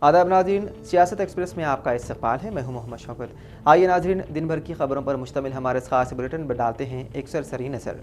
आदाब नाज़रीन, सियासत एक्सप्रेस में आपका इस्तक़बाल है। मैं हूं मोहम्मद शौकत। आइए नाज़रीन, दिन भर की खबरों पर मुश्तमिल हमारे इस खास बुलेटिन पर डालते हैं एक सरसरी नज़र।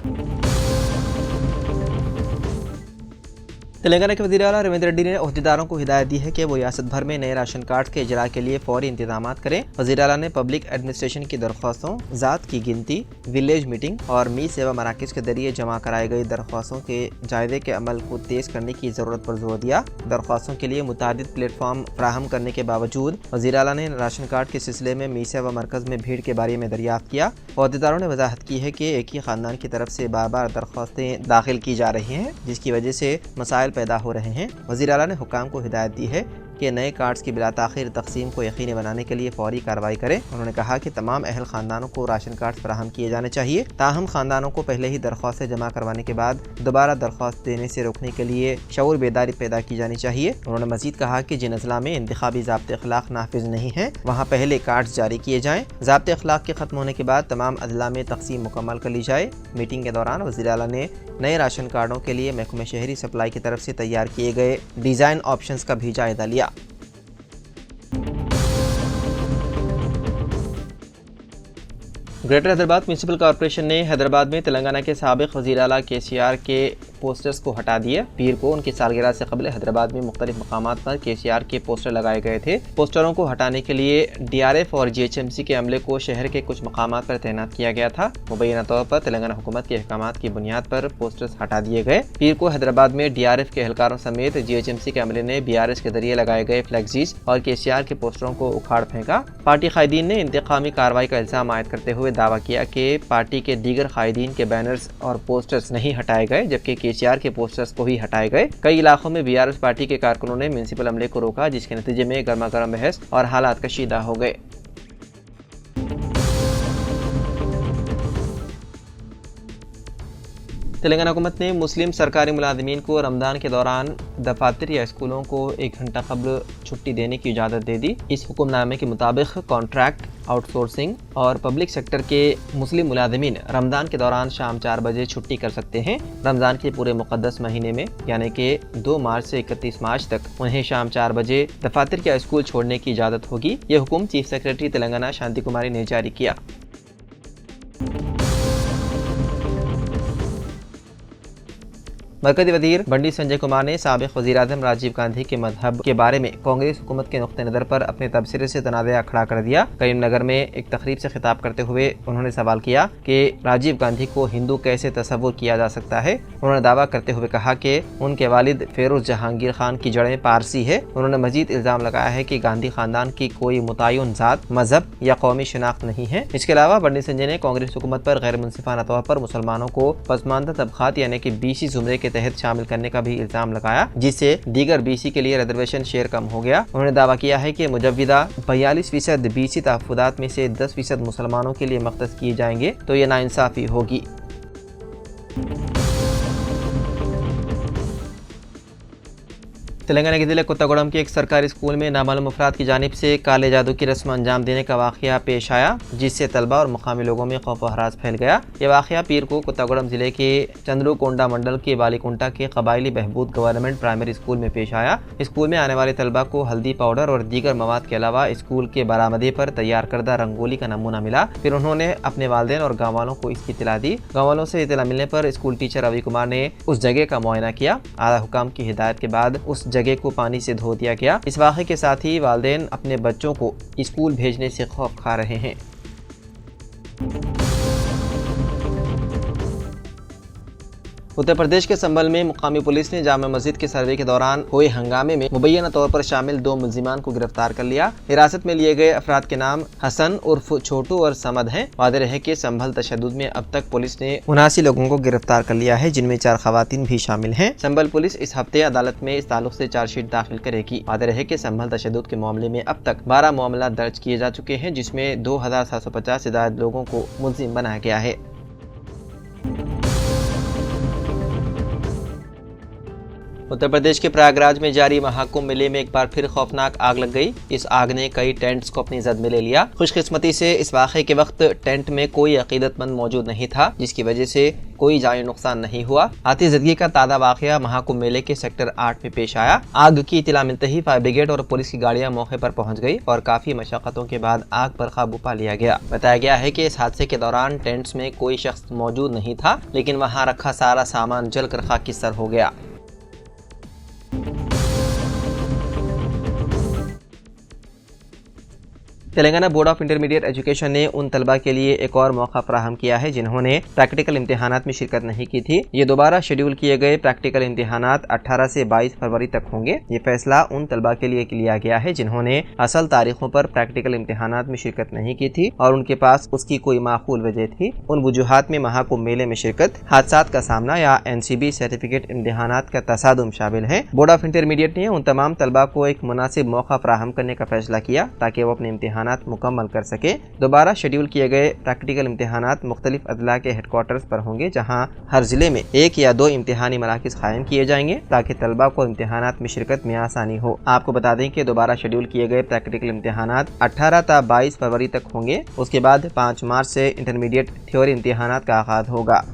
तेलंगाना के वज़ीर आला रविंद्र रेड्डी ने अहदेदारों को हिदायत दी है कि वो रियासत भर में नए राशन कार्ड के इजरा के लिए फौरी इंतजाम करें। वज़ीर आला ने पब्लिक एडमिनिस्ट्रेशन की दरख्वास्तों, ज़ात की गिनती, विलेज मीटिंग और मी सेवा मराकज़ के जरिए जमा कराई गई दरख्वास्तों के जायजे के अमल को तेज़ करने की ज़रूरत पर जोर दिया। दरख्वास्तों के लिए मुतादिद प्लेटफॉर्म फराहम करने के बावजूद वज़ीर आला ने राशन कार्ड के सिलसिले में मी सेवा मरकज़ में भीड़ के बारे में दरियाफ्त किया। अहदेदारों ने वजाहत की है कि एक ही ख़ानदान की तरफ से बार बार दरख्वास्तें दाखिल की जा रही हैं, जिसकी वजह से मसाइल पैदा हो रहे हैं। वज़ीर आला ने हुक्काम को हिदायत दी है कि नए कार्ड्स की बिला ताख़ीर तक़सीम को यकीनी बनाने के लिए फौरी कार्रवाई करें। उन्होंने कहा कि तमाम अहल ख़ानदानों को राशन कार्ड फराहम किए जाने चाहिए। ताहम ख़ानदानों को पहले ही दरख्वास्तें जमा करवाने के बाद दोबारा दरख्वास्त देने से रोकने के लिए शऊर बेदारी पैदा की जानी चाहिए। उन्होंने मज़ीद कहा कि जिन अज़ला में इंतखाबी ज़ाब्ते अखलाक नाफिज नहीं हैं, वहाँ पहले कार्ड्स जारी किए जाएँ। ज़ाब्ते अखलाक के ख़त्म होने के बाद तमाम अज़ला में तक़सीम मुकम्मल कर ली जाए। मीटिंग के दौरान वज़ीर आला ने नए राशन कार्डों के लिए महकमे शहरी सप्लाई की तरफ से तैयार किए गए डिज़ाइन ऑप्शंस का भी जायज़ा लिया। ग्रेटर हैदराबाद म्यूनसिपल कॉर्पोरेशन ने हैदराबाद में तेलंगाना के साबिक़ वज़ीर आला KCR के पोस्टर्स को हटा दिए। पीर को उनकी सालगिरह से कबल हैदराबाद में मुख्तलिफ मकामात पर KCR के पोस्टर लगाए गए थे। पोस्टरों को हटाने के लिए DRF और GHMC के अमले को शहर के कुछ मकामात पर तैनात किया गया था। मुबैना तौर पर तेलंगाना हुकूमत के अहकामात की बुनियाद पर पोस्टर्स हटा दिए गए। पीर को हैदराबाद में DRF के एहलकारों समेत GHMC के अमले ने BRS के जरिए लगाए गए फ्लैक्सीज और KCR के पोस्टरों को उखाड़ फेंका। पार्टी कायदीन ने इंतकामी कार्रवाई का इल्ज़ाम आयद करते हुए दावा किया कि पार्टी के दीगर कायदीन के बैनर्स और पोस्टर्स नहीं हटाए गए, जबकि KCR के पोस्टर्स को ही हटाए गए। कई इलाकों में BRS पार्टी के कारकुनों ने म्यूनसिपल अमले को रोका, जिसके नतीजे में गर्मा गर्म बहस और हालात कशीदा हो गए। तेलंगाना हुकूमत ने मुस्लिम सरकारी मुलाजिमीन को रमज़ान के दौरान दफातर या स्कूलों को 1 घंटा कबल छुट्टी देने की इजाज़त दे दी। इस हुक्मनामे के मुताबिक कॉन्ट्रैक्ट, आउटसोर्सिंग और पब्लिक सेक्टर के मुस्लिम मुलाजिमीन रमज़ान के दौरान शाम 4 बजे छुट्टी कर सकते हैं। रमज़ान के पूरे मुक़द्दस महीने में यानी कि 2 मार्च से 31 मार्च तक उन्हें शाम 4 बजे दफातर या स्कूल छोड़ने की इजाज़त होगी। ये हुक्म चीफ सेक्रेटरी तेलंगाना शांति कुमारी ने जारी किया। मरकज़ी वज़ीर बंडी संजय कुमार ने साबिक़ वज़ीर-ए-आज़म राजीव गांधी के मज़हब के बारे में कांग्रेस हुकूमत के नुक़्ते नज़र पर अपने तबसरे से तनाज़ा खड़ा कर दिया। करीमनगर में एक तकरीब से खिताब करते हुए उन्होंने सवाल किया कि राजीव गांधी को हिंदू कैसे तस्वुर किया जा सकता है। उन्होंने दावा करते हुए कहा कि उनके वालिद फेरोज़ जहांगीर खान की जड़ें पारसी है। उन्होंने मजीद इल्ज़ाम लगाया है कि गांधी ख़ानदान की कोई मुतय्यन ज़ात, मज़हब या कौमी शनाख्त नहीं है। इसके अलावा बंडी संजय ने कांग्रेस हुकूमत पर गैर मुनसिफाना तौर पर मुसलमानों को पसमानदा तबक़ात यानी कि BC ज़ुमरे के तहत शामिल करने का भी इल्जाम लगाया, जिससे दीगर BC के लिए रिजर्वेशन शेयर कम हो गया। उन्होंने दावा किया है कि मुजव्विदा 42% BC तहफ़्फ़ुज़ात में से 10% मुसलमानों के लिए मख्तस किए जाएंगे तो ये नाइंसाफ़ी होगी। तेलंगाना के ज़िले कोत्तागुड़म के एक सरकारी स्कूल में नामालूम अफराद की जानिब से काले जादू की रस्म अंजाम देने का वाक़या पेश आया, जिससे तलबा और मुकामी लोगों में खौफ व हरास फैल गया। ये वाक़या पीर को कोत्तागुड़म ज़िले के चंद्रुकोंडा मंडल के बालीकुंटा के कबायली बहबूद गवर्नमेंट प्राइमरी स्कूल में पेश आया। स्कूल में आने वाले तलबा को हल्दी पाउडर और दीगर मवाद के अलावा स्कूल के बरामदे पर तैयार करदा रंगोली का नमूना मिला। फिर उन्होंने अपने वालिदैन और गाँव वालों को इसकी इत्तला दी। गाँव वालों से इत्तला मिलने पर स्कूल टीचर रवि कुमार ने उस जगह का मुआयना किया। आला हुकाम की हिदायत के बाद उस जगह को पानी से धो दिया गया। इस वाक़े के साथ ही वालिदैन अपने बच्चों को स्कूल भेजने से खौफ खा रहे हैं। उत्तर प्रदेश के संभल में मुकामी पुलिस ने जामा मस्जिद के सर्वे के दौरान हुए हंगामे में मुबैना तौर पर शामिल 2 मुल्जिमान को गिरफ्तार कर लिया। हिरासत में लिए गए अफराद के नाम हसन उर्फ छोटू और समद हैं। वाज़ेह है कि संभल तशद्दुद में अब तक पुलिस ने 79 लोगों को गिरफ्तार कर लिया है, जिनमें 4 खवातीन भी शामिल हैं। संभल पुलिस इस हफ्ते अदालत में इस ताल्लुक से चार्जशीट दाखिल करेगी। वाज़ेह है कि संभल तशद्दुद के मामले में अब तक 12 मामला दर्ज किए जा चुके हैं, जिसमें 2750 से ज़्यादा लोगों को मुल्जिम बनाया गया है। उत्तर प्रदेश के प्रयागराज में जारी महाकुंभ मेले में एक बार फिर खौफनाक आग लग गई। इस आग ने कई टेंट्स को अपनी जद में ले लिया। खुशकिस्मती से इस वाक़े के वक्त टेंट में कोई अकीदतमंद मौजूद नहीं था, जिसकी वजह से कोई जानी नुकसान नहीं हुआ। आतिशबाजी का ताज़ा वाक़या महाकुंभ मेले के सेक्टर 8 में पेश आया। आग की इत्तला मिलते ही फायर ब्रिगेड और पुलिस की गाड़ियां मौके पर पहुंच गई और काफी मशक्कतों के बाद आग पर काबू पा लिया गया। बताया गया है कि इस हादसे के दौरान टेंट्स में कोई शख्स मौजूद नहीं था, लेकिन वहां रखा सारा सामान जलकर खाकिस्तान हो गया। Telangana board of intermediate education ने उन तलबा के लिए एक और मौका फराहम किया है जिन्होंने प्रैक्टिकल इम्तिहानात में शिरकत नहीं की थी। ये दोबारा शेड्यूल किए गए प्रैक्टिकल इम्तिहानात 18 से 22 फरवरी तक होंगे। ये फैसला उन तलबा के लिए लिया गया है जिन्होंने असल तारीखों पर प्रैक्टिकल इम्तिहानात में शिरकत नहीं की थी और उनके पास उसकी कोई माकूल वजह थी। उन वजूहात में महाकुंभ मेले में शिरकत, हादसात का सामना या NCB सर्टिफिकेट इम्तिहानात का तसादुम शामिल है। बोर्ड ऑफ इंटरमीडिएट ने उन तमाम तलबा को एक मुनासिब मौका फराहम करने का फैसला किया ताकि वो अपने इम्तिहान मुकम्मल कर सके। दोबारा शेड्यूल किए गए प्रैक्टिकल इम्तिहानात मुख्तलिफ अदला के हेडक्वार्टर्स पर होंगे, जहां हर जिले में 1 या 2 इम्तिहानी मराकिज कायम किए जाएंगे ताकि तलबा को इम्तिहानात में शिरकत में आसानी हो। आपको बता दें कि दोबारा शेड्यूल किए गए प्रैक्टिकल इम्तिहानात 18 ta 22 फरवरी तक होंगे। उसके बाद 5 मार्च से इंटरमीडिएट थ्योरी इम्तिहानात का आगाज होगा।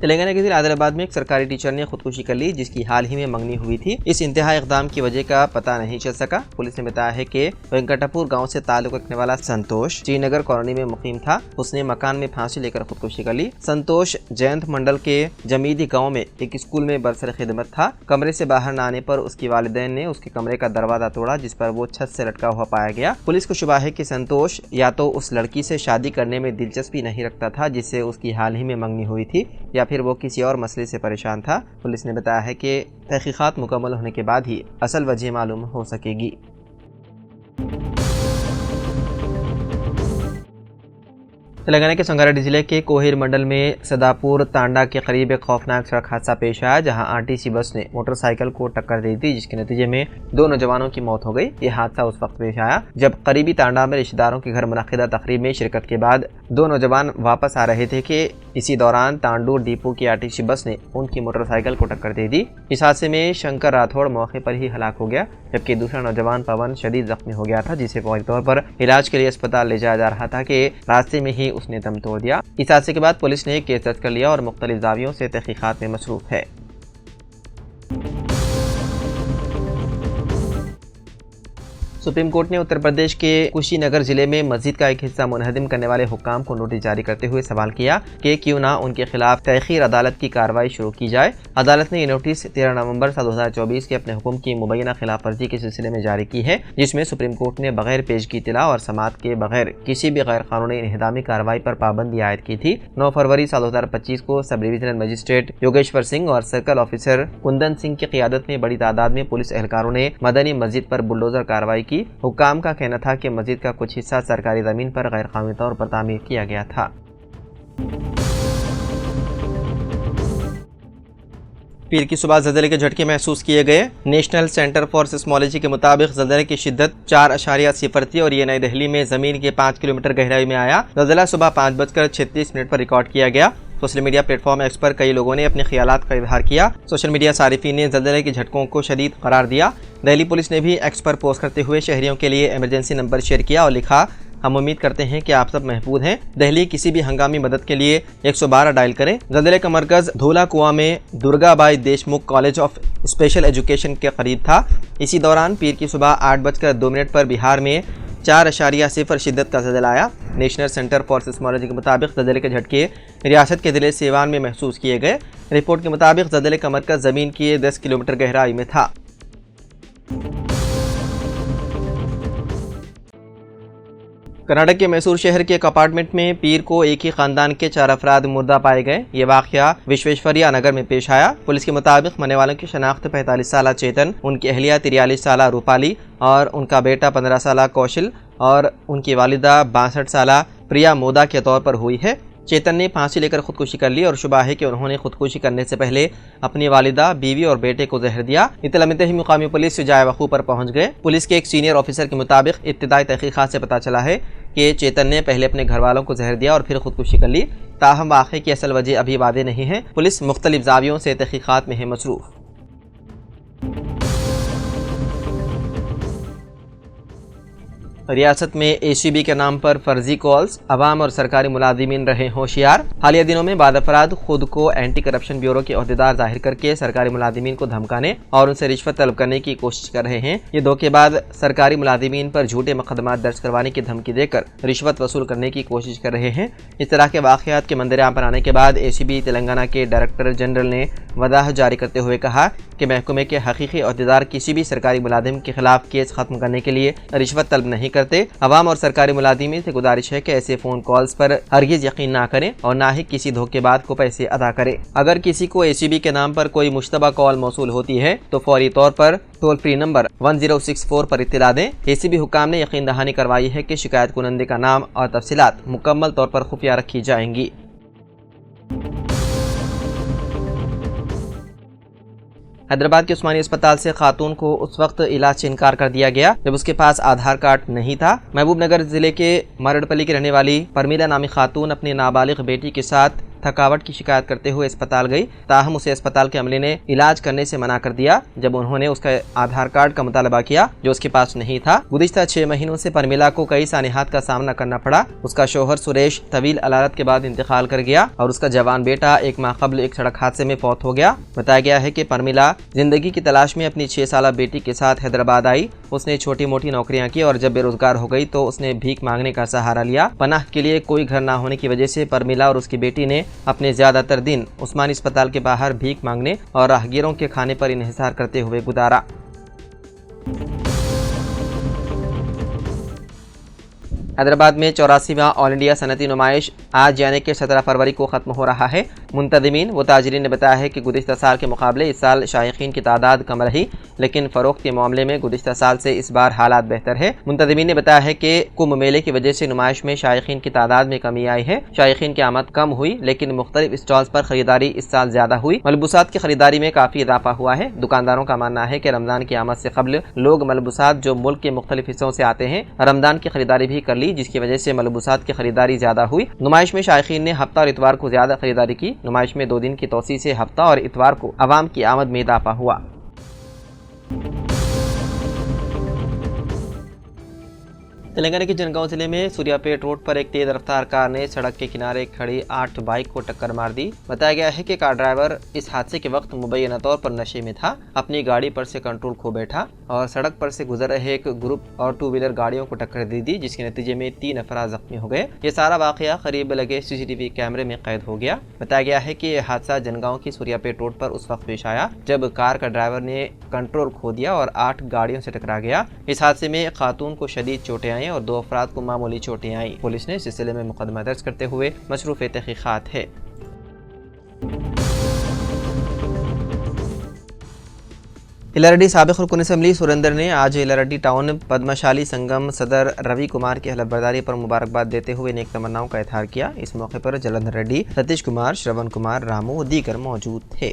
तेलंगाना के जिला आदिलाबाद में एक सरकारी टीचर ने खुदकुशी कर ली, जिसकी हाल ही में मंगनी हुई थी। इस इंतहाई इक़दाम की वजह का पता नहीं चल सका। पुलिस ने बताया है कि वेंकटापुर गांव से ताल्लुक रखने वाला संतोष श्रीनगर कॉलोनी में मुकीम था। उसने मकान में फांसी लेकर खुदकुशी कर ली। संतोष जयंत मंडल के जमीदी गाँव में एक स्कूल में बरसर खिदमत था। कमरे से बाहर न आने पर उसकी वालिदैन ने उसके कमरे का दरवाजा तोड़ा, जिस पर वो छत से लटका हुआ पाया गया। पुलिस को शुबा है कि संतोष या तो उस लड़की से शादी करने में दिलचस्पी नहीं रखता था जिससे उसकी हाल ही में मंगनी हुई थी, या फिर वो किसी और मसले से परेशान था। पुलिस ने बताया है कि तहकीकात मुकम्मल होने के बाद ही असल वजह मालूम हो सकेगी। तेलंगाना के संगारेड्डी जिले के कोहिर मंडल में सदापुर तांडा के करीब एक खौफनाक सड़क हादसा पेश आया, जहां RTC बस ने मोटरसाइकिल को टक्कर दे दी, जिसके नतीजे में 2 नौजवानों की मौत हो गई। यह हादसा उस वक्त पेश आया जब करीबी तांडा में रिश्तेदारों के घर मुनक़िदा तकरीब में शिरकत के बाद 2 नौजवान वापस आ रहे थे कि इसी दौरान तांडूर डिपो की RTC बस ने उनकी मोटरसाइकिल को टक्कर दे दी। इस हादसे में शंकर राठौड़ मौके पर ही हलाक हो गया, जबकि दूसरा नौजवान पवन शदीद जख्मी हो गया था, जिसे फौरी तौर पर इलाज के लिए अस्पताल ले जाया जा रहा था कि रास्ते में ही उसने दम तोड़ दिया। इस हादसे के बाद पुलिस ने केस दर्ज कर लिया और मुख्तलिफ दावियों से तहकीकात में मसरूफ है। सुप्रीम कोर्ट ने उत्तर प्रदेश के कुशीनगर जिले में मस्जिद का एक हिस्सा मुनहदिम करने वाले हुक्काम को नोटिस जारी करते हुए सवाल किया कि क्यों ना उनके खिलाफ तहखीर अदालत की कार्रवाई शुरू की जाए। अदालत ने ये नोटिस 13 नवंबर 2024 के अपने हुक्म की मुबैना खिलाफ वर्जी के सिलसिले में जारी की है, जिसमें सुप्रीम कोर्ट ने बगैर पेशगी इत्तला और समाअत के बगैर किसी भी गैर कानूनी इन्हिदामी कार्रवाई पर पाबंदी आयद की थी। 9 फरवरी 2025 को sub divisional magistrate Yogeshwar Singh और सर्कल ऑफिसर कुंदन सिंह की क़ियादत में बड़ी तादाद में पुलिस एहलकारों ने मदनी मस्जिद पर बुलडोजर कार्रवाई की। हुक्काम का कहना था कि मस्जिद का कुछ हिस्सा सरकारी ज़मीन पर गैर कानूनी तौर पर तामीर किया गया था। पीर की सुबह ज़लज़ले के झटके महसूस किए गए। नेशनल सेंटर फॉर सिस्मोलॉजी के मुताबिक ज़लज़ले की शिद्दत 4.0 थी और ये नई दिल्ली में ज़मीन के 5 किलोमीटर गहराई में आया। ज़लज़ला सुबह 5:36 पर रिकॉर्ड किया गया। सोशल मीडिया प्लेटफॉर्म एक्स पर कई लोगों ने अपने ख्यालात का इजहार किया। सोशल मीडिया सारिफीन ने ज़लज़ले के झटकों को शदीद करार दिया। दिल्ली पुलिस ने भी एक्स पर पोस्ट करते हुए शहरियों के लिए इमरजेंसी नंबर शेयर किया और लिखा, हम उम्मीद करते हैं कि आप सब महफूज हैं। दिल्ली किसी भी हंगामी मदद के लिए 112 डायल करें। ज़लज़ले का मरकज़ धोला कुआं में Durgabai Deshmukh college of special education के करीब था। इसी दौरान पीर की सुबह 8:02 पर बिहार में 4.0 शिद्दत का ज़लज़ला आया। नेशनल सेंटर फॉर सिस्मोलॉजी के मुताबिक ज़लज़ले के झटके रियासत के ज़िले सीवान में महसूस किए गए। रिपोर्ट के मुताबिक ज़लज़ले का मरकज़ ज़मीन की 10 किलोमीटर गहराई में था। कर्नाटक के मैसूर शहर के एक अपार्टमेंट में पीर को एक ही खानदान के 4 अफराद मुर्दा पाए गए। ये वाक़या विश्वेश्वरिया नगर में पेश आया। पुलिस के मुताबिक मरने वालों की शनाख्त 45 साला चेतन, उनकी अहलिया 43 साला रूपाली और उनका बेटा 15 साला कौशल और उनकी वालिदा 62 साला प्रिया मोदा के तौर पर हुई है। चेतन ने फांसी लेकर खुदकुशी कर ली और शुबा है कि उन्होंने खुदकुशी करने से पहले अपनी वालिदा, बीवी और बेटे को जहर दिया। इत्तला मिलते ही मुकामी पुलिस जाए वक़ू पर पहुंच गए। पुलिस के एक सीनियर ऑफिसर के मुताबिक इब्तिदाई तहकीकात से पता चला है کہ چیتن نے پہلے اپنے گھر والوں کو زہر دیا اور پھر خودکشی کر لی۔ تاہم واقعے کی اصل وجہ ابھی واضح نہیں ہے۔ پولیس مختلف زاویوں سے تحقیقات میں ہے مصروف۔ ریاست میں اے سی بی کے نام پر فرضی کالز، عوام اور سرکاری ملازمین رہے ہوشیار۔ حالیہ دنوں میں بعض افراد خود کو اینٹی کرپشن بیورو کے عہدیدار ظاہر کر کے سرکاری ملازمین کو دھمکانے اور ان سے رشوت طلب کرنے کی کوشش کر رہے ہیں۔ یہ دھوکے بعد سرکاری ملازمین پر جھوٹے مقدمات درج کروانے کی دھمکی دے کر رشوت وصول کرنے کی کوشش کر رہے ہیں۔ اس طرح کے واقعات کے منظر عام پر آنے کے بعد اے سی بی تلنگانہ کے ڈائریکٹر جنرل نے وضاحت جاری کرتے ہوئے کہا کہ محکمے کے حقیقی عہدیدار کسی بھی سرکاری ملازم کے خلاف کیس ختم کرنے کے لیے رشوت طلب نہیں کرتے۔ عوام اور سرکاری ملازمین سے گزارش ہے کہ ایسے فون کالز پر ہرگز یقین نہ کریں اور نہ ہی کسی دھوکے باز کو پیسے ادا کریں۔ اگر کسی کو اے سی بی کے نام پر کوئی مشتبہ کال موصول ہوتی ہے تو فوری طور پر ٹول فری نمبر 1064 پر اطلاع دیں۔ اے سی بی حکام نے یقین دہانی کروائی ہے کہ شکایت کنندے کا نام اور تفصیلات مکمل طور پر خفیہ رکھی جائیں گی۔ حیدرآباد کے عثمانی اسپتال سے خاتون کو اس وقت علاج سے انکار کر دیا گیا جب اس کے پاس آدھار کارڈ نہیں تھا۔ محبوب نگر ضلع کے مرڑپلی کی رہنے والی پرمیلا نامی خاتون اپنی نابالغ بیٹی کے ساتھ تھکاوٹ کی شکایت کرتے ہوئے اسپتال گئی، تاہم اسے اسپتال کے عملے نے علاج کرنے سے منع کر دیا جب انہوں نے اس کا آدھار کارڈ کا مطالبہ کیا جو اس کے پاس نہیں تھا۔ گزشتہ 6 مہینوں سے پرمیلا کو کئی سانحات کا سامنا کرنا پڑا۔ اس کا شوہر سریش طویل علالت کے بعد انتقال کر گیا اور اس کا جوان بیٹا 1 ماہ قبل ایک سڑک حادثے میں فوت ہو گیا۔ بتایا گیا ہے کہ پرمیلا زندگی کی تلاش میں اپنی 6 سالہ بیٹی کے ساتھ حیدرآباد آئی۔ اس نے چھوٹی موٹی نوکریاں کی اور جب بے روزگار ہو گئی تو اس نے بھیک مانگنے کا سہارا لیا۔ پناہ کے لیے کوئی گھر نہ ہونے کی وجہ سے پرمیلا اور اس کی بیٹی نے اپنے زیادہ تر دن عثمانی اسپتال کے باہر بھیک مانگنے اور راہگیروں کے کھانے پر انحصار کرتے ہوئے گزارا۔ حیدرآباد میں 84واں آل انڈیا صنعتی نمائش آج یعنی کہ 17 فروری کو ختم ہو رہا ہے۔ منتظمین و تاجرین نے بتایا ہے کہ گزشتہ سال کے مقابلے اس سال شائقین کی تعداد کم رہی، لیکن فروخت کے معاملے میں گزشتہ سال سے اس بار حالات بہتر ہے۔ منتظمین نے بتایا ہے کہ کمبھ میلے کی وجہ سے نمائش میں شائقین کی تعداد میں کمی آئی ہے۔ شائقین کی آمد کم ہوئی لیکن مختلف اسٹالز پر خریداری اس سال زیادہ ہوئی۔ ملبوسات کی خریداری میں کافی اضافہ ہوا ہے۔ دکانداروں کا ماننا ہے کہ رمضان کی آمد سے قبل لوگ ملبوسات جو ملک کے مختلف حصوں سے آتے ہیں رمضان کی خریداری بھی کر لی، جس کی وجہ سے ملبوسات کی خریداری زیادہ ہوئی۔ نمائش میں شائقین نے ہفتہ اور اتوار کو زیادہ خریداری کی۔ نمائش میں 2 دن کی توسیع سے ہفتہ اور اتوار کو عوام کی آمد میں اضافہ ہوا۔ تلنگانہ کے جنگاؤں ضلع میں سوریا پیٹ روڈ پر ایک تیز رفتار کار نے سڑک کے کنارے کھڑی 8 بائک کو ٹکر مار دی۔ بتایا گیا ہے کہ کار ڈرائیور اس حادثے کے وقت مبینہ طور پر نشے میں تھا، اپنی گاڑی پر سے کنٹرول کھو بیٹھا اور سڑک پر سے گزر رہے ایک گروپ اور 2 ویلر گاڑیوں کو ٹکر دے دی، جس کے نتیجے میں 3 افراد زخمی ہو گئے۔ یہ سارا واقعہ قریب لگے سی سی ٹی وی کیمرے میں قید ہو گیا۔ بتایا گیا ہے کہ یہ حادثہ جنگاؤں کی سوریا پیٹ روڈ پر اس وقت پیش آیا جب کار کا ڈرائیور نے کنٹرول کھو دیا اور 8 گاڑیوں سے ٹکرا گیا۔ اس حادثے میں ایک خاتون کو شدید چوٹیں آئیں اور 2 افراد کو معمولی چوٹیں آئیں۔ پولیس نے اس سلسلے میں مقدمہ درج کرتے ہوئے مصروف تحقیقات ہے۔ ایلارڈی سابق رکن اسمبلی سریندر نے آج ایلارڈی ٹاؤن پدمشالی سنگم صدر روی کمار کی حلف برداری پر مبارکباد دیتے ہوئے نیک تمناؤں کا اظہار کیا۔ اس موقع پر جلندھر ریڈی، ستیش کمار، شرون کمار، رامو و دیگر موجود تھے۔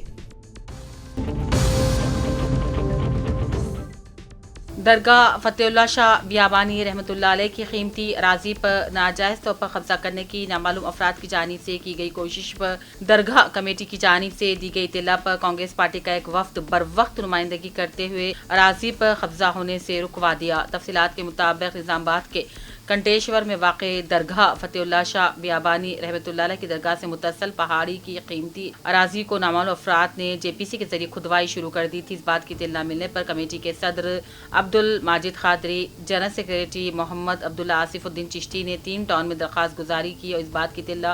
درگاہ فتح اللہ شاہ بیابانی رحمۃ اللہ علیہ کی قیمتی اراضی پر ناجائز طور پر قبضہ کرنے کی نامعلوم افراد کی جانب سے کی گئی کوشش پر درگاہ کمیٹی کی جانب سے دی گئی اطلاع پر کانگریس پارٹی کا ایک وفد بروقت نمائندگی کرتے ہوئے اراضی پر قبضہ ہونے سے رکوا دیا۔ تفصیلات کے مطابق نظام آباد کے کنٹیشور میں واقع درگاہ فتح اللہ شاہ بیابانی رحمۃ اللہ علیہ کی درگاہ سے متصل پہاڑی کی قیمتی اراضی کو نامعلوم افراد نے جے پی سی کے ذریعے کھدوائی شروع کر دی تھی۔ اس بات کی اطلاع ملنے پر کمیٹی کے صدر عبد الماجد قادری، جنرل سیکریٹری محمد عبداللہ آصف الدین چشتی نے 3 ٹاؤن میں درخواست گزاری کی اور اس بات کی اطلاع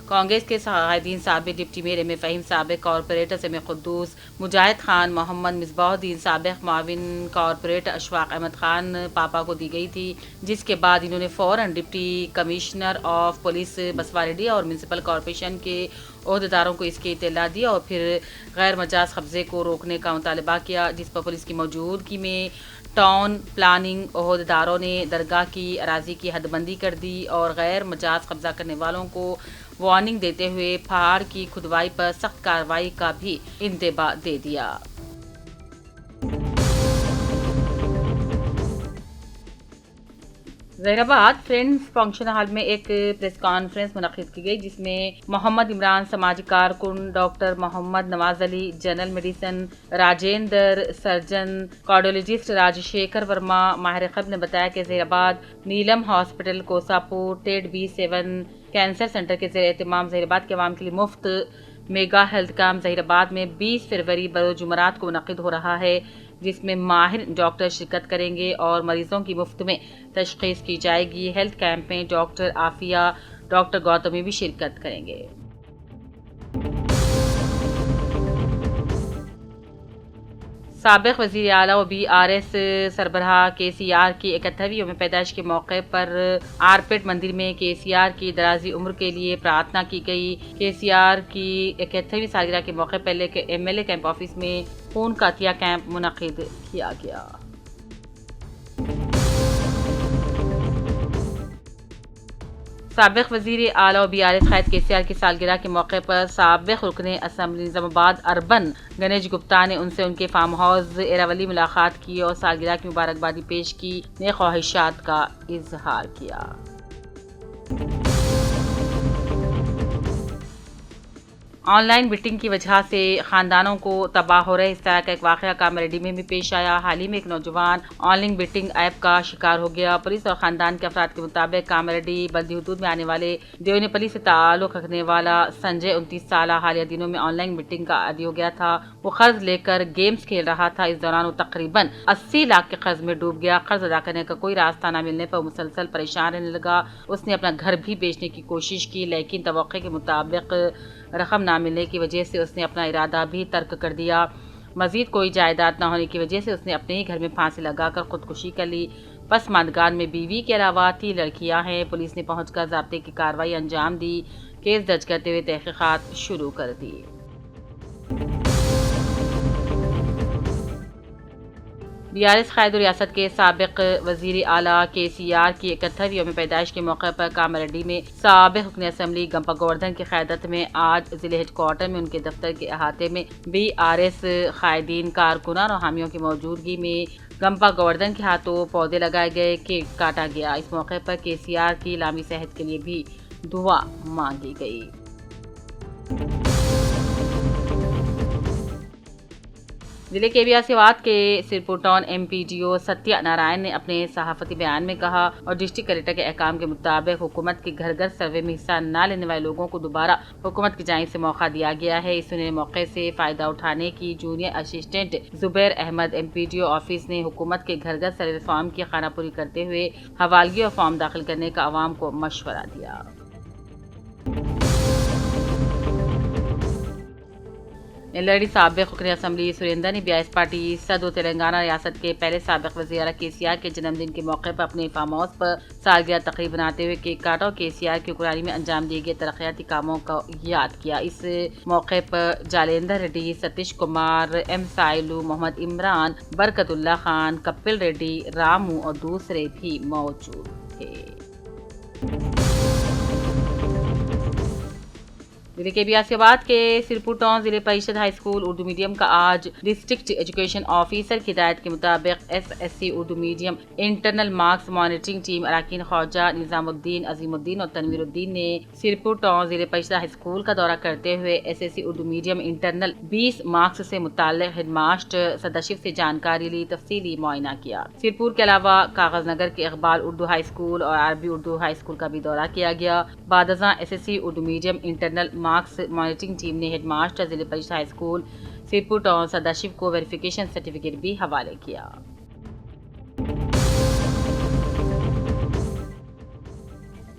کانگریس کے قائدین سابق ڈپٹی میئر ایم اے فہیم، سابق کارپوریٹر سمیع قدوس، مجاہد خان، محمد مصباح الدین، سابق معاون کارپوریٹر اشفاق احمد خان پاپا کو دی گئی تھی، جس کے بعد انہوں نے فوراً ڈپٹی کمشنر آف پولیس بسواریڈی اور میونسپل کارپوریشن کے عہدیداروں کو اس کی اطلاع دی اور پھر غیر مجاز قبضے کو روکنے کا مطالبہ کیا، جس پر پولیس کی موجودگی میں ٹاؤن پلاننگ عہدیداروں نے درگاہ کی اراضی کی حد بندی کر دی اور غیر مجاز قبضہ کرنے والوں کو وارننگ دیتے ہوئے پہاڑ کی کھدوائی پر سخت کارروائی کا بھی انتباہ دے دیا۔ ज़हीराबाद फ्रेंड्स फंक्शन हॉल में एक प्रेस कॉन्फ्रेंस मुनक़िद की गई, जिसमें मोहम्मद इमरान समाजी कारकुन, doctor Mohammed Nawaz Ali general medicine, Rajendra surgeon, cardiologist Rajashekar Varma माहिर क़ल्ब ने बताया कि ज़हीराबाद नीलम हॉस्पिटल कोसापुर टेड B7 कैंसर सेंटर के ज़ेर एहतमाम ज़हीराबाद के अवाम के लिए मुफ्त मेगा हेल्थ कैंप ज़हीराबाद में 20 फरवरी बरोज़ जुमरात को मुनक़िद हो रहा है, जिसमें माहिर डॉक्टर शिरकत करेंगे और मरीजों की मुफ्त में तशख़ीस की जाएगी। हेल्थ कैंप में डॉक्टर आफिया, डॉक्टर गौतमी भी शिरकत करेंगे। साबिक़ वज़ीर आला और BRS सरबराह KCR की 71वीं यौम पैदाइश के मौके पर आरपेट मंदिर में KCR की दराज़ी उम्र के लिए प्रार्थना की गई। KCR की 71वीं सालगिरह के मौके पर MLA कैंप ऑफिस में खून का अतिया कैंप मुनक़िद किया गया। साबिक़ वज़ीर आला और BRS क़ायद KCR की सालगिरह के मौके पर साबिक़ रुकने असम्बली निज़ामाबाद अर्बन गणेश गुप्ता ने उनसे उनके फार्म हाउस एरावली मुलाकात की और सालगिरह की मुबारकबादी पेश की, नेक ख्वाहिशात का इजहार किया। ऑनलाइन बिटिंग की वजह से खानदानों को तबाह हो रहे इस तरह का एक वाक़या कामारेड्डी में भी पेश आया। हाल ही में एक नौजवान ऑनलाइन बिटिंग ऐप का शिकार हो गया। पुलिस और खानदान के अफराद के मुताबिक कामारेड्डी बल्दी हुदूद में आने वाले देवनीपल्ली से ताल्लुक़ रखने वाला संजय 29 साल हालिया दिनों में ऑनलाइन बिटिंग का आदी हो गया था। वो कर्ज लेकर गेम्स खेल रहा था। इस दौरान वो तकरीबन 80 लाख के कर्ज में डूब गया। कर्ज अदा करने का कोई रास्ता न मिलने पर मुसलसल परेशान रहने लगा। उसने अपना घर भी बेचने की कोशिश की, लेकिन तवक्के के मुताबिक रकम ना मिलने की वजह से उसने अपना इरादा भी तर्क कर दिया। मजीद कोई जायदाद न होने की वजह से उसने अपने ही घर में फांसी लगाकर खुदकुशी कर ली। पसमानदगान में बीवी के अलावा 3 लड़कियां हैं। पुलिस ने पहुंचकर ज़ाब्ते की कार्रवाई अंजाम दी। केस दर्ज करते हुए तहकीकात शुरू कर दी। BRS क़ायद रियासत के साबिक़ वज़ीर आला KCR की 71वीं यौम पैदाइश के मौके पर कामारेड्डी में साबिक़ रुकन असम्बली गंपा गोवर्धन की क़यादत में आज ज़िले हेडक्वार्टर में उनके दफ्तर के अहाते में BRS क़ायदीन, कारकुनान और हामियों की मौजूदगी में गंपा गोवर्धन के हाथों पौधे लगाए गए, केक काटा गया। इस मौके पर KCR की लामी सेहत के लिए भी दुआ मांगी गई। जिले के बियासीवाद के सिरपुर टाउन MPDO सत्या नारायण ने अपने सहाफ़ती बयान में कहा और डिस्ट्रिक्ट कलेक्टर के अहकाम के मुताबिक हुकूमत के घर घर सर्वे में हिस्सा न लेने वाले लोगों को दोबारा हुकूमत की जानिब से मौका दिया गया है। इस सुनहरे मौके से फ़ायदा उठाने की junior assistant Zubair Ahmed MPDO office ने हुकूमत के घर घर सर्वे फॉर्म की खानापुरी करते हुए हवालगी और फॉर्म दाखिल करने का आवाम को मशवरा दिया। नेल्लडी साबिक़ रुकन असम्बली सुरेंद्र ने BRS पार्टी सदर तेलंगाना रियासत के पहले साबिक़ वज़ीर आला KCR के जन्मदिन के मौके पर अपने फार्म हाउस पर सालगिरह तकरीब बनाते हुए केक काटा और KCR की हुक्मरानी में अंजाम दिए गए तरक्याती कामों को याद किया। इस मौके पर जालेंदर रेड्डी, सतीश कुमार, M साइलू, मोहम्मद इमरान, बरकतुल्ला खान, कपिल रेड्डी, रामू और दूसरे भी मौजूद थे। जिले के बियासीबाद के सिरपुर टाउन जिले परिषद हाई स्कूल उर्दू मीडियम का आज डिस्ट्रिक्ट एजुकेशन ऑफिसर की हिदायत के मुताबिक SSC Urdu medium internal marks monitoring team अराकीन ख्वाजा निजामुद्दीन, अजीमुद्दीन और तनवीरुद्दीन ने सिरपुर टाउन जिले परिषद हाई स्कूल का दौरा करते हुए SSC Urdu medium internal 20 marks से मुताल्लिक हेडमास्टर सदाशिव से जानकारी ली, तफसीली मुआयना किया। सिरपुर के अलावा कागज नगर के इकबाल उर्दू हाई स्कूल और आरबी उर्दू हाई स्कूल का भी दौरा किया गया। बादज़ां SSC Urdu medium internal marks monitoring team ने हेडमास्टर जिले परिषद high school Sirpur town Sadashiv को वेरिफिकेशन सर्टिफिकेट भी हवाले किया।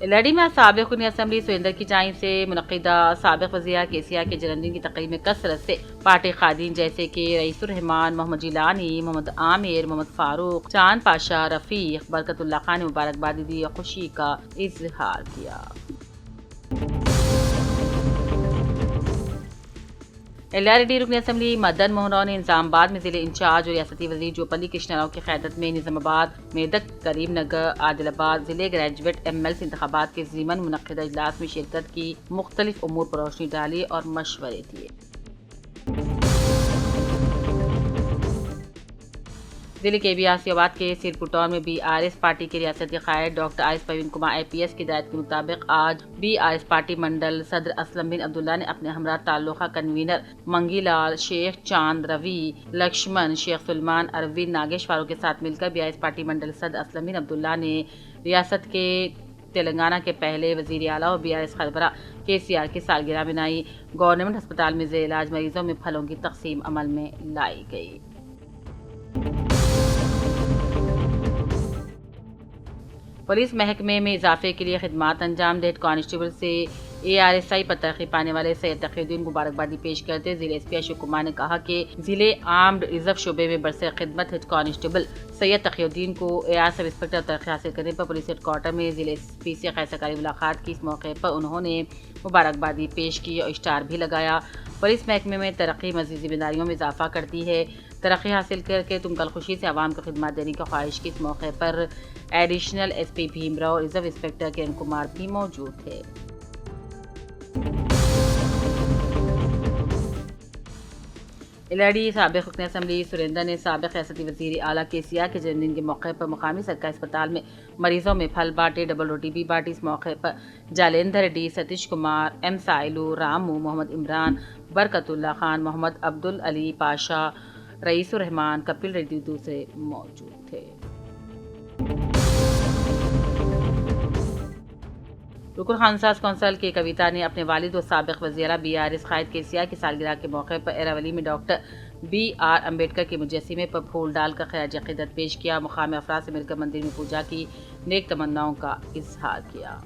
लड़ी में साबिक़ रुकन असम्बली सुरेंद्र की जानिब से मुनक़िदा साबिक़ वज़ीर KCR के जन्मदिन की तकरीब में कसरत से पार्टी क़ादीन जैसे कि रईसुर रहमान, मोहम्मद जिलानी, मोहम्मद आमिर, मोहम्मद फारूक, चांद पाशा, रफ़ीक, बरकतुल्ला खान ने मुबारकबादी दी और खुशी का इजहार किया। LRD रुकन असम्बली मदन मोहन राव ने निज़ामाबाद में ज़िले इंचार्ज और रियासती वज़ीर जोपल्ली कृष्णा राव की क़यादत में निज़ामाबाद, मेदक, करीम नगर, आदिलाबाद ज़िले ग्रेजुएट MLC इंतख़ाबात के ज़ीमन मुनक़्क़िदा इजलास में शिरकत की, मुख्तलिफ उमूर पर रोशनी डाली और मशवरे दिए। ضلع کے بیاسیاباد کے سیرپوٹون میں BRS پارٹی کے ریاستی قائد doctor R S Praveen Kumar IPS کی ہدایت کے مطابق آج BRS پارٹی منڈل صدر اسلم بن عبداللہ نے اپنے ہمراہ تعلقہ کنوینر منگی لال، شیخ چاند روی، لکشمن، شیخ سلمان، اروند ناگیشواروں کے ساتھ مل کر BRS پارٹی منڈل صدر اسلم بن عبداللہ نے ریاست کے تلنگانہ کے پہلے وزیر اعلیٰ اور BRS سربراہ KCR کی سالگرہ منائی۔ گورنمنٹ ہسپتال میں زیر علاج مریضوں میں پھلوں کی تقسیم عمل میں لائی گئی۔ پولیس محکمے میں اضافے کے لیے خدمات انجام دے ہیڈ کانسٹیبل سے ARSI پر ترقی پانے والے سید تقی الدین مبارکبادی پیش کرتے ضلع SP اشوک کمار نے کہا کہ ضلع آرمڈ ریزرو شعبے میں برسر خدمت ہیڈ کانسٹیبل سید تقی الدین کو AR سب انسپکٹر ترقی حاصل کرنے پر پولیس ہیڈ کوارٹر میں ضلع SP سے خیر سرکاری ملاقات کی۔ اس موقع پر انہوں نے مبارکبادی پیش کی اور اشتہار بھی لگایا۔ پولیس محکمے میں ترقی مزید ذمہ داریوں میں اضافہ کرتی ہے، ترقی حاصل کر کے تم کل خوشی سے عوام کو خدمات دینے کی خواہش کی۔ اس موقع پر additional SP Bheem Rao, reserve inspector Kiran Kumar بھی موجود تھے۔ LRD سابق رکن اسمبلی سریندر نے سابق ریاستی وزیر اعلیٰ KCR کے جنم دن کے موقع پر مقامی سرکاری اسپتال میں مریضوں میں پھل بانٹے، ڈبل روٹی بھی بانٹی۔ اس موقع پر جالندھر ڈی، ستیش کمار، M سائلو، رامو، محمد عمران، برکت اللہ خان، محمد عبدالعلی پاشا، رئیس الرحمان، کپل ریڈی دوسرے موجود تھے۔ رکن خانساز کونسل کے کویتا نے اپنے والد و سابق وزیر اعلیٰ BRS قائد KCR کی سالگرہ کے موقع پر ایراولی میں ڈاکٹر BR امبیڈکر کے مجسمے پر پھول ڈال کر خراج عقیدت پیش کیا۔ مقامی افراد سے مل کر مندر میں پوجا کی، نیک تمناؤں کا اظہار کیا۔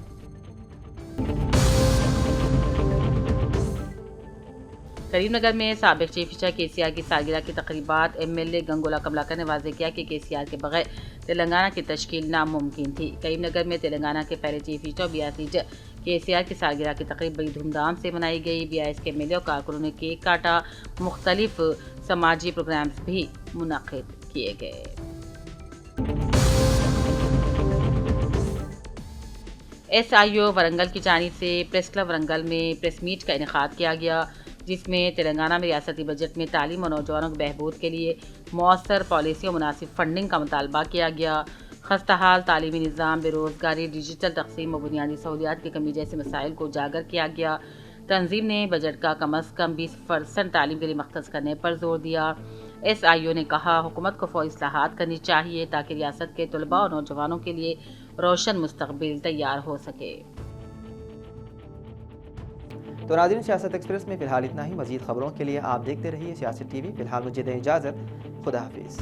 کریم نگر میں سابق چیف منسٹر KCR کی سالگرہ کی تقریبات MLA گنگولا کملاکر نے واضح کیا کہ KCR کے بغیر تلنگانہ کی تشکیل ناممکن تھی۔ کریم نگر میں تلنگانہ کے پہلے چیف منسٹر اور BRS لیڈر KCR کی سالگرہ کی تقریب بڑی دھوم دھام سے منائی گئی۔ BRS کے MLA اور کارکنوں نے کیک کاٹا، مختلف سماجی پروگرامز بھی منعقد کیے گئے۔ SIO ورنگل کی جانب سے پریس کلب ورنگل میں پریس میٹ کا انعقاد کیا گیا، جس میں تلنگانہ میں ریاستی بجٹ میں تعلیم اور نوجوانوں کے بہبود کے لیے مؤثر پالیسی اور مناسب فنڈنگ کا مطالبہ کیا گیا۔ خستہ حال تعلیمی نظام، بے روزگاری، ڈیجیٹل تقسیم اور بنیادی سہولیات کی کمی جیسے مسائل کو اجاگر کیا گیا۔ تنظیم نے بجٹ کا کم از کم 20% تعلیم کے لیے مختص کرنے پر زور دیا۔ SIO نے کہا حکومت کو فوری اصلاحات کرنی چاہیے تاکہ ریاست کے طلباء اور نوجوانوں کے لیے روشن مستقبل تیار ہو سکے۔ تو ناظرین، سیاست ایکسپریس میں فی الحال اتنا ہی۔ مزید خبروں کے لیے آپ دیکھتے رہیے سیاست TV۔ فی الحال مجھے دیں اجازت، خدا حافظ۔